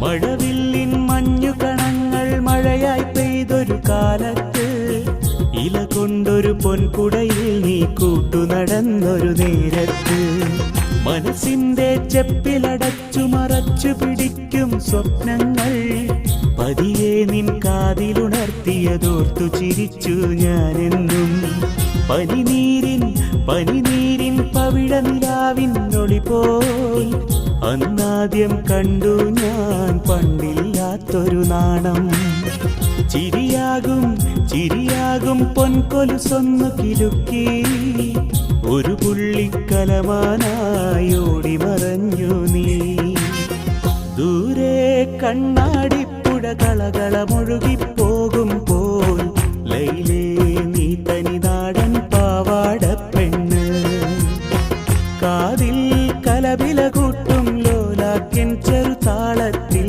മഴവില്ലിൻ മഞ്ഞു കണങ്ങൾ മഴയായി പെയ്തൊരു കാലത്ത് ഇല കൊണ്ടൊരു പൊൻകുടയിൽ നീ കൂട്ടുനടന്നൊരു നേരത്ത് മനസ്സിന്റെ ചെപ്പിലടച്ചു മറച്ചു പിടിക്കും സ്വപ്നങ്ങൾ പതിയെ നിൻ കാതിലുണർത്തിയതോർത്തു ചിരിച്ചു ഞാനെന്നും പനിനീരിൻ പവിഴ നിലാവിൻ ഒളി പോൽ അന്നാദ്യം കണ്ടു ഞാൻ പണ്ടില്ലാത്തൊരു നാണം ചിരിയാകും പൊൻകൊലുസൊന്നു കിലുക്കി ഒരു പുള്ളിക്കലമാനായി ഓടി മറഞ്ഞു നീ ദൂരെ കണ്ണാടിപ്പുഴ കളകളമൊഴുകിപ്പോകുമ്പോൾ ലൈലേ നീ തനിനാടൻ പാവാടപ്പെണ്ണ് കാതിൽ കലപില